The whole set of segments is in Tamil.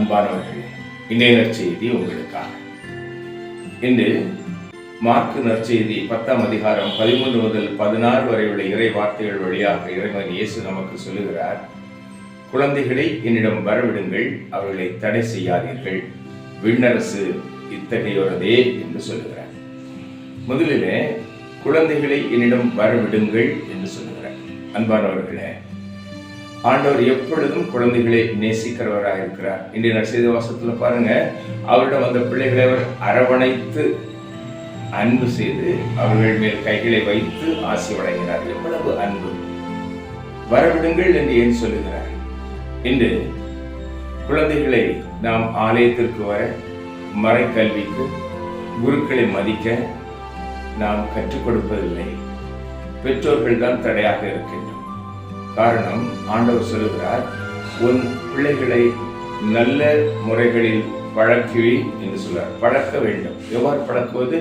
அன்பானவர்களே, இன்றைய நற்செய்தி உங்களுக்காக. இன்று மார்க்கு நற்செய்தி 10ஆம் அதிகாரம் 13 முதல் 16 வரை உள்ள இறை வார்த்தைகள் வழியாக இறைவன் இயேசு நமக்கு சொல்லுகிறார், குழந்தைகளை என்னிடம் வரவிடுங்கள், அவர்களை தடை செய்யாதீர்கள், விண்ணரசு இத்தகையோரதே என்று சொல்லுகிறார். முதலிலே குழந்தைகளை என்னிடம் வரவிடுங்கள் என்று சொல்லுகிறார். அன்பானவர்களே, ஆண்டவர் எப்பொழுதும் குழந்தைகளை நேசிக்கிறவராக இருக்கிறார். இன்றைய நற்செய்தி வாசகத்துல பாருங்க, அவரிடம் வந்த பிள்ளைகளை அவர் அரவணைத்து அன்பு செய்து அவர்கள் மேல் கைகளை வைத்து ஆசி வழங்கினார். எவ்வளவு அன்பு! வரவிடுங்கள் என்று ஏன் சொல்லுகிறார்? இன்று குழந்தைகளை நாம் ஆலயத்திற்கு வர, மறைக்கல்விக்கு, குருக்களை மதிக்க நாம் கற்றுக் கொடுப்பதில்லை. பெற்றோர்கள் தான் தடையாக இருக்கின்றனர். காரணம், ஆண்டவர் சொல்லுகிறார், உன் பிள்ளைகளை நல்ல முறைகளில் பழக்குவி என்று சொல்றார். பழக்க வேண்டும். எவ்வாறு பழக்குவது?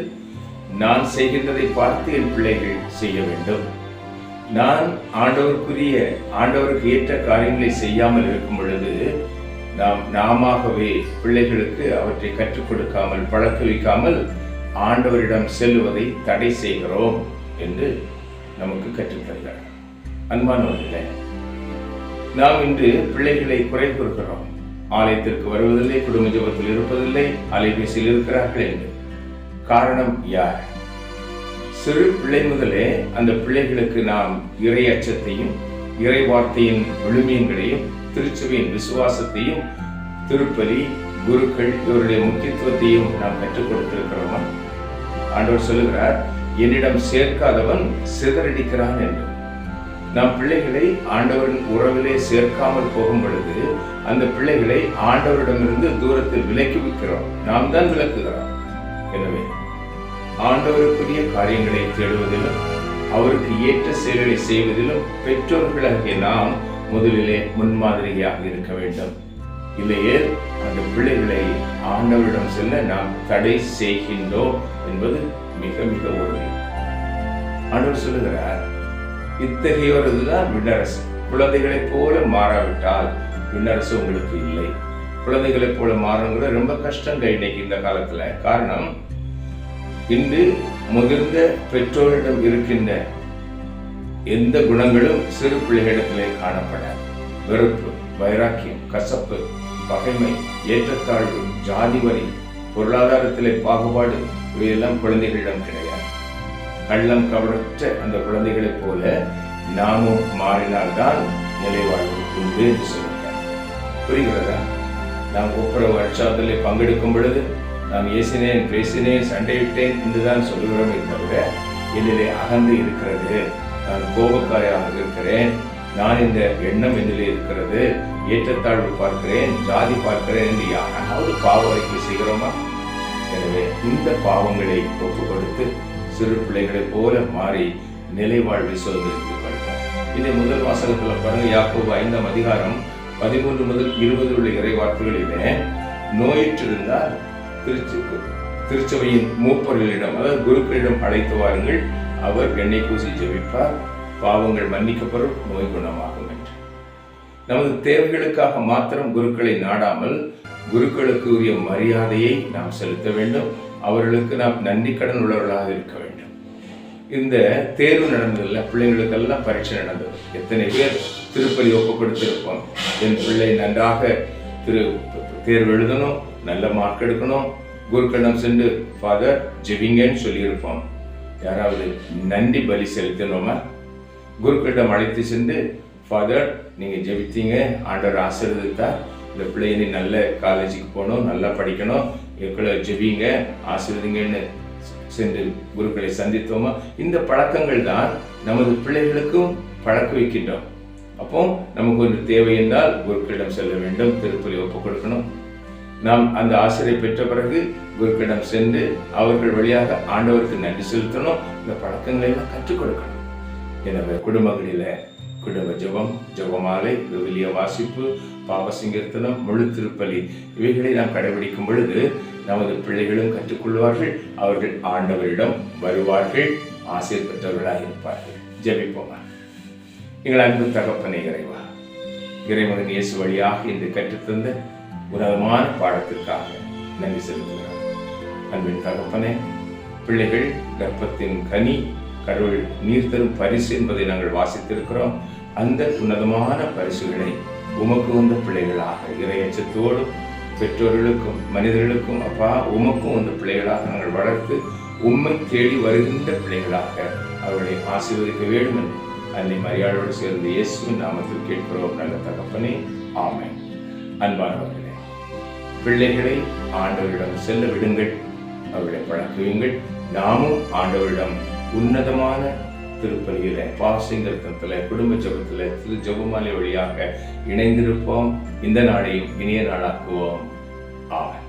நான் செய்கின்றதை பார்த்து என் பிள்ளைகள் செய்ய வேண்டும். நான் ஆண்டவருக்கு ஏற்ற காரியங்களை செய்யாமல் இருக்கும் பொழுது நாமவே பிள்ளைகளுக்கு அவற்றை கற்றுக் கொடுக்காமல், பழக்க வைக்காமல் ஆண்டவரிடம் செல்லுவதை தடை செய்கிறோம் என்று நமக்கு கற்றுத்தருகிறார். அன்பானவர்களே, நாம் இன்று பிள்ளைகளை குறை கூறுகிறோம். ஆலயத்திற்கு வருவதில்லை, குடும்ப ஜெபத்தில் இருப்பதில்லை, அலைபேசியில் இருக்கிறார்கள் என்று. காரணம் யார்? சிறு பிள்ளை முதலே அந்த பிள்ளைகளுக்கு நாம் இறை அச்சத்தையும், இறை வார்த்தையின் விழுமியங்களையும், திருச்சபையின் விசுவாசத்தையும், திருப்பலி, குருக்கள் இவருடைய முக்கியத்துவத்தையும் நாம் கற்றுக் கொடுத்திருக்கிறோமா? ஆண்டவர் சொல்லுகிறார், என்னிடம் சேர்க்காதவன் சிதறடிக்கிறான் என்று. நாம் பிள்ளைகளை ஆண்டவரின் உறவிலே சேர்க்காமல் போகும் பொழுது அந்த பிள்ளைகளை ஆண்டவரிடமிருந்து தூரத்தில் விலக்கி வைக்கிறோம். நாம் தான் விலக்குகிறோம். எனவே ஆண்டவருக்குரிய காரியங்களை தேடுவதிலும், அவருக்கு ஏற்ற செயல்களை செய்வதிலும் பெற்றோர்களாகிய நாம் முதலிலே முன்மாதிரியாக இருக்க வேண்டும். இல்லையே அந்த பிள்ளைகளை ஆண்டவரிடம் செல்ல நாம் தடை செய்கின்றோம் என்பது மிக மிக உறுதி. ஆண்டவர் சொல்லுகிறார், இத்தகையோருதான் விண்ணரசு. குழந்தைகளைப் போல மாறாவிட்டால் விண்ணரசு உங்களுக்கு இல்லை. குழந்தைகளைப் போல மாறணுங்கிற ரொம்ப கஷ்டங்க இன்னைக்கு இந்த காலத்துல. காரணம், இன்று முதிர்ந்த பெற்றோரிடம் இருக்கின்ற எந்த குணங்களும் சிறு பிள்ளைகளிடத்திலே காணப்படாது. வெறுப்பு, வைராக்கியம், கசப்பு, பகைமை, ஏற்றத்தாழ்வு, ஜாதி வரி, பொருளாதாரத்திலே பாகுபாடு, இவையெல்லாம் குழந்தைகளிடம் கிடையாது. கள்ளம் கவரற்ற அந்த குழந்தைகளைப் போல நாமும் மாறினால்தான் நிலைவாழ்வு உண்டு என்று சொல்லுகிறார். புரிகிறதா? நாம் ஒப்புரவு அச்சாதலை பங்கெடுக்கும் பொழுது நான் ஏசினேன், பேசினேன், சண்டையிட்டேன் என்றுதான் சொல்லுகிறோமே தவிர, என்னிலே அகந்து இருக்கிறது, நான் கோபக்காரியாக இருக்கிறேன், நான் இந்த எண்ணம் என்னிலே இருக்கிறது, ஏற்றத்தாழ்வு பார்க்கிறேன், ஜாதி பார்க்கிறேன் என்று யாராவது பாவ அறிக்கை செய்கிறோமா? எனவே இந்த பாவங்களை ஒப்பு கொடுத்து சிறு பிள்ளைகளைப் போல மாறி நிலை வாழ்வை சுதந்திரித்துக் கொள்வோம். இதை முதல் வாசகத்துல பாருங்க, யாக்கோபு 5ஆம் அதிகாரம் 13 முதல் 20 உள்ள இறை வார்த்தைகளிலே, நோயிற்றிருந்தால் திருச்சபையின் மூப்பர்களிடம், அதாவது குருக்களிடம் அழைத்து வாருங்கள், அவர் எண்ணெய் பூசி ஜெபிப்பார், பாவங்கள் மன்னிக்கப்படும், நோய் குணமாகும் என்று. நமது தேவைகளுக்காக மாத்திரம் குருக்களை நாடாமல் குருக்களுக்கு உரிய மரியாதையை நாம் செலுத்த வேண்டும். அவர்களுக்கு நாம் நன்றி கடன் உள்ளவர்களாக இருக்க வேண்டும். இந்த தேர்வு நடந்ததில்ல, பிள்ளைங்களுக்கெல்லாம் பரீட்சை நடந்தது. எத்தனை பேர் திருப்பலி ஒப்பு கொடுத்திருப்போம், என் பிள்ளை நன்றாக தேர்வு எழுதணும், நல்ல மார்க் எடுக்கணும், குருக்களிடம் சென்று ஃபாதர் ஜெபிங்கன்னு சொல்லியிருப்போம். யாராவது நன்றி பலி செலுத்தணுமா? குருக்களிடம் அழைத்து சென்று, ஃபாதர் நீங்க ஜெபித்தீங்க, ஆண்டவர் ஆசீர்வதித்தார், இந்த பிள்ளையை நல்ல காலேஜுக்கு போகணும், நல்லா படிக்கணும், எங்களை ஜெபிங்க, ஆசீர்வதிங்கன்னு சென்று குருக்களை சந்தித்தோமா? இந்த பழக்கங்கள் தான் நமது பிள்ளைகளுக்கும் பழக்க வைக்கின்றோம். அப்போ நமக்கு ஒரு தேவை என்றால் குருக்களிடம் செல்ல வேண்டும், திருப்பலி ஒப்புக் கொடுக்கணும். நாம் அந்த ஆசிரியை பெற்ற பிறகு குருக்களிடம் சென்று அவர்கள் வழியாக ஆண்டவருக்கு நன்றி செலுத்தணும். இந்த பழக்கங்களை எல்லாம் கற்றுக் கொடுக்கணும். எனவே குடும்பங்களில குடும்ப ஜெபம், ஜெபமாலை, விவிலிய வாசிப்பு, பாவசிங்கர்த்தனம், முழு திருப்பலி இவைகளை நாம் கடைபிடிக்கும் பொழுது நமது பிள்ளைகளும் கற்றுக்கொள்வார்கள், அவர்கள் ஆண்டவரிடம் வருவார்கள், ஆசீர் பெற்றவர்களாக இருப்பார்கள். ஜெபிப்போமா. எங்கள் அன்பு தகப்பனே இறைவா, இறைமகன் இயேசு வழியாக இன்று கற்றுத்தந்த உன்னதமான பாடத்திற்காக நன்றி செலுத்துகிறோம். அன்பின் தகப்பனே, பிள்ளைகள் கர்ப்பத்தின் கனி கடவுள் நீர் தரும் பரிசு என்பதை நாங்கள் வாசித்திருக்கிறோம். அந்த உன்னதமான பரிசுகளை உமக்கு வந்த பிள்ளைகளாக இறையச்சத்தோடும் பெற்றோர்களுக்கும் மனிதர்களுக்கும் அப்பா உமக்கும் வந்த பிள்ளைகளாக நாங்கள் வளர்த்து உம்மை தேடி வருகின்ற பிள்ளைகளாக அவர்களை ஆசீர்வதிக்க வேண்டும் என்று அன்னை மரியாளோடு சேர்ந்து இயேசுவின் நாமத்தில் கேட்கிறோம் நல்ல தகப்பனே, ஆமென். அன்பானவர்களே, பிள்ளைகளை ஆண்டவரிடம் செல்ல விடுங்கள், அவர்களை பழக்குவீங்கள். நாமும் ஆண்டவரிடம் உன்னதமான திருப்பலியில பாசிங்கத்தில குடும்ப ஜபத்துல திரு ஜபமாலை வழியாக இணைந்திருப்போம். இந்த நாளையும் இனிய நாளாக்குவோம். ஆமென்.